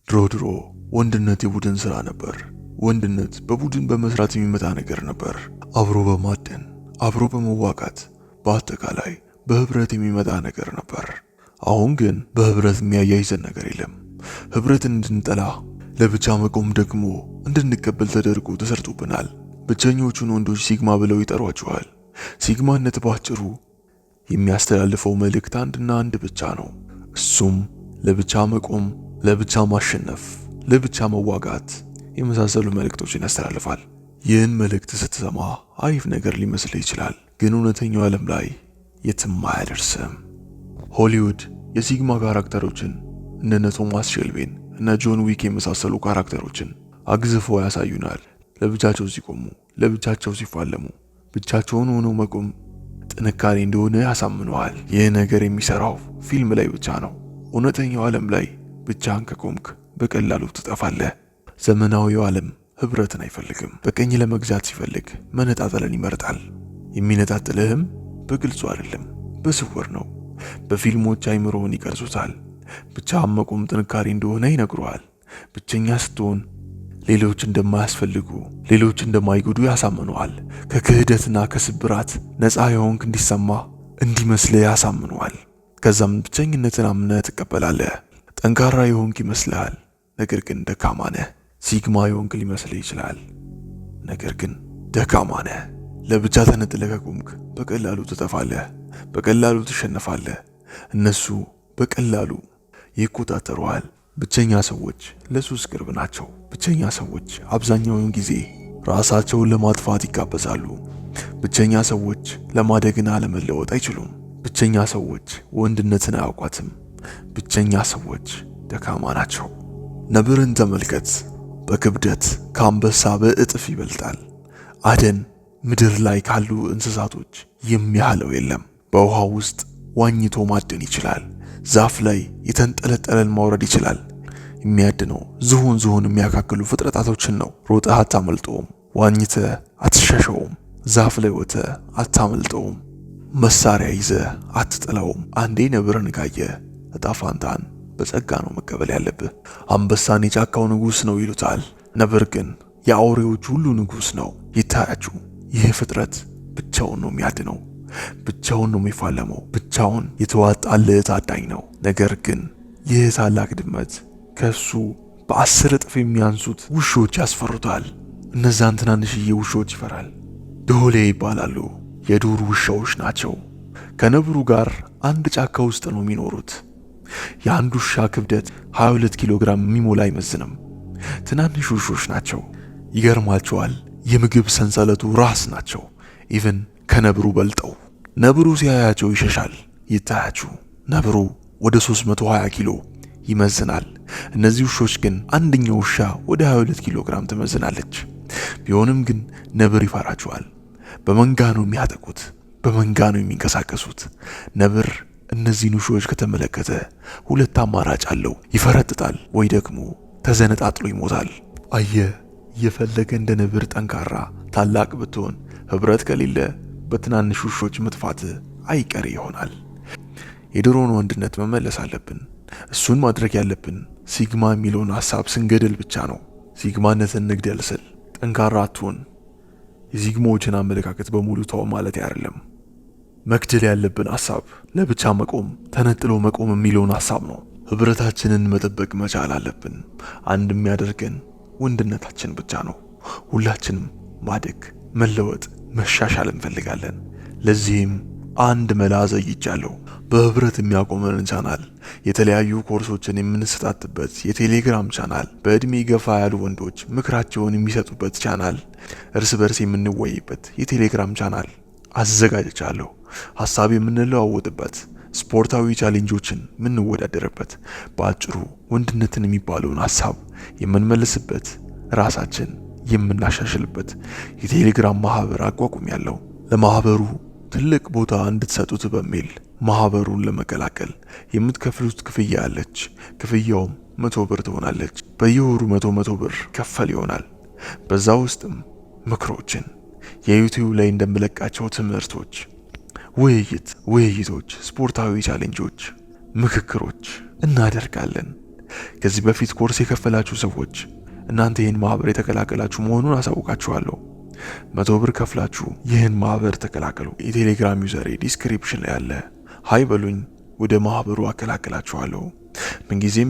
ድሮ ወንድነት የቡድን ስራ ነበር። ወንድነት በቡድን በመስራት የሚመጣ ነገር ነበር። አብሮ በማደን አብሮ በመዋጋት በአጠቃላይ በህብረት የሚመጣ ነገር ነበር። አሁን ግን በህብረት የሚያያይዘን ነገር የለም። ህብረትን እንድንጠላ ለብቻ መቆም ደግሞ እንድንቀበል ተደርጎ ተሰርቶብናል። ብቸኞቹን ወንዶች ሲግማ ብለው ይጠሯቸዋል። ሲግማነት ባጭሩ የሚያስተላልፈው መልእክት አንድና አንድ ብቻ ነው። እሱም ለብቻ መቆም፣ ለብቻ ማሸነፍ፣ ለብቻ መዋጋት የመሳሰሉ መልእክቶችን ያስተላልፋል። ይህን መልእክት ስትሰማ አሪፍ ነገር ሊመስልህ ይችላል፣ ግን እውነተኛው ዓለም ላይ የትም አያደርስም። ሆሊውድ የሲግማ ካራክተሮችን እነ ቶማስ ሼልቢን እና ጆን ዊክ የመሳሰሉ ካራክተሮችን አግዝፈው ያሳዩናል። ለብቻቸው ሲቆሙ፣ ለብቻቸው ሲፋለሙ፣ ብቻቸውን ሆነው መቆም ጥንካሬ እንደሆነ ያሳምነዋል። ይህ ነገር የሚሰራው ፊልም ላይ ብቻ ነው። እውነተኛው ዓለም ላይ ብቻህን ከቆምክ በቀላሉ ትጠፋለህ። ዘመናዊው ዓለም ህብረትን አይፈልግም። በቀኝ ለመግዛት ሲፈልግ መነጣጠልን ይመርጣል። የሚነጣጥልህም በግልጹ አይደለም፣ በስውር ነው። በፊልሞች አይምሮውን ይቀርጹታል። ብቻህን መቆም ጥንካሬ እንደሆነ ይነግሩሃል። ብቸኛ ስትሆን ሌሎች እንደማያስፈልጉ፣ ሌሎች እንደማይጎዱ ያሳምነዋል። ከክህደትና ከስብራት ነፃ የሆንክ እንዲሰማ እንዲመስልህ ያሳምነዋል። ከዛም ብቸኝነትን አምነህ ትቀበላለህ። ጠንካራ የሆንክ ይመስልሃል፣ ነገር ግን ደካማ ነህ። ሲግማ የሆንክ ሊመስልህ ይችላል፣ ነገር ግን ደካማ ነህ። ለብቻ ተነጥለህ ከቆምክ በቀላሉ ትጠፋለህ፣ በቀላሉ ትሸነፋለህ። እነሱ በቀላሉ ይቆጣጠሩሃል። ብቸኛ ሰዎች ለሱስ ቅርብ ናቸው። ብቸኛ ሰዎች አብዛኛውን ጊዜ ራሳቸውን ለማጥፋት ይጋበዛሉ። ብቸኛ ሰዎች ለማደግና ለመለወጥ አይችሉም። ብቸኛ ሰዎች ወንድነትን አያውቋትም። ብቸኛ ሰዎች ደካማ ናቸው። ነብርን ተመልከት። በክብደት ከአንበሳ በእጥፍ ይበልጣል። አደን ምድር ላይ ካሉ እንስሳቶች የሚያህለው የለም። በውሃ ውስጥ ዋኝቶ ማደን ይችላል። ዛፍ ላይ የተንጠለጠለን ማውረድ ይችላል። የሚያድነው ዝሆን የሚያካክሉ ፍጥረታቶችን ነው። ሮጠህ አታመልጠውም። ዋኝተህ አትሸሸውም። ዛፍ ላይ ወጥተህ አታመልጠውም። መሳሪያ ይዘህ አትጥለውም። አንዴ ነብርን ካየህ እጣ ፋንታን በጸጋ ነው መቀበል ያለብህ። አንበሳን የጫካው ንጉሥ ነው ይሉታል። ነብር ግን የአውሬዎች ሁሉ ንጉሥ ነው። ይታያችሁ፣ ይህ ፍጥረት ብቻውን ነው የሚያድነው፣ ብቻውን ነው የሚፋለመው፣ ብቻውን የተዋጣለት አዳኝ ነው። ነገር ግን ይህ ታላቅ ድመት ከሱ በ10 እጥፍ የሚያንሱት ውሾች ያስፈሩታል። እነዛን ትናንሽዬ ውሾች ይፈራል። ዶሌ ይባላሉ። የዱር ውሻዎች ናቸው። ከነብሩ ጋር አንድ ጫካ ውስጥ ነው የሚኖሩት። የአንድ ውሻ ክብደት 22 ኪሎ ግራም የሚሞላ አይመዝንም። ትናንሽ ውሾች ናቸው። ይገርማቸዋል። የምግብ ሰንሰለቱ ራስ ናቸው። ኢቭን ከነብሩ በልጠው። ነብሩ ሲያያቸው ይሸሻል። ይታያችሁ፣ ነብሩ ወደ 320 ኪሎ ይመዝናል። እነዚህ ውሾች ግን አንደኛው ውሻ ወደ 22 ኪሎ ግራም ትመዝናለች። ቢሆንም ግን ነብር ይፈራቸዋል። በመንጋ ነው የሚያጠቁት፣ በመንጋ ነው የሚንቀሳቀሱት። ነብር እነዚህን ውሾች ከተመለከተ ሁለት አማራጭ አለው። ይፈረጥጣል ወይ ደግሞ ተዘነጣጥሎ ይሞታል። አየህ፣ እየፈለገ እንደ ነብር ጠንካራ ታላቅ ብትሆን ህብረት ከሌለ በትናንሽ ውሾች መጥፋት አይቀሬ ይሆናል። የድሮውን ወንድነት መመለስ አለብን። እሱን ማድረግ ያለብን ሲግማ የሚለውን ሐሳብ ስንገድል ብቻ ነው። ሲግማነትን እንግደል ስል ጠንካራ አትሁን፣ የሲግማዎችን አመለካከት በሙሉ ተው ማለት አይደለም። መግደል ያለብን ሐሳብ ለብቻ መቆም፣ ተነጥሎ መቆም የሚለውን ሐሳብ ነው። ህብረታችንን መጠበቅ መቻል አለብን። አንድ የሚያደርገን ወንድነታችን ብቻ ነው። ሁላችንም ማደግ፣ መለወጥ፣ መሻሻል እንፈልጋለን። ለዚህም አንድ መላ ዘይቻለሁ። በህብረት የሚያቆመንን ቻናል፣ የተለያዩ ኮርሶችን የምንሰጣጥበት የቴሌግራም ቻናል፣ በእድሜ ገፋ ያሉ ወንዶች ምክራቸውን የሚሰጡበት ቻናል፣ እርስ በርስ የምንወያይበት የቴሌግራም ቻናል አዘጋጅቻለሁ። ሐሳብ የምንለዋወጥበት፣ ስፖርታዊ ቻሌንጆችን የምንወዳደርበት፣ በአጭሩ ወንድነትን የሚባለውን ሐሳብ የምንመልስበት፣ ራሳችን የምናሻሽልበት የቴሌግራም ማህበር አቋቁሜያለሁ። ለማህበሩ ትልቅ ቦታ እንድትሰጡት በሚል ማህበሩን ለመቀላቀል የምትከፍሉት ክፍያ አለች። ክፍያውም 100 ብር ትሆናለች። በየወሩ 100 ብር ከፈል ይሆናል። በዛ ውስጥም ምክሮችን፣ የዩቲዩብ ላይ እንደምለቃቸው ትምህርቶች፣ ውይይቶች፣ ስፖርታዊ ቻሌንጆች፣ ምክክሮች እናደርጋለን። ከዚህ በፊት ኮርስ የከፈላችሁ ሰዎች እናንተ ይህን ማህበር የተቀላቀላችሁ መሆኑን አሳውቃችኋለሁ። 100 ብር ከፍላችሁ ይህን ማህበር ተቀላቀሉ። የቴሌግራም ዩዘሬ ዲስክሪፕሽን ላይ አለ። ሃይ በሉኝ፣ ወደ ማህበሩ አቀላቅላችኋለሁ። ምንጊዜም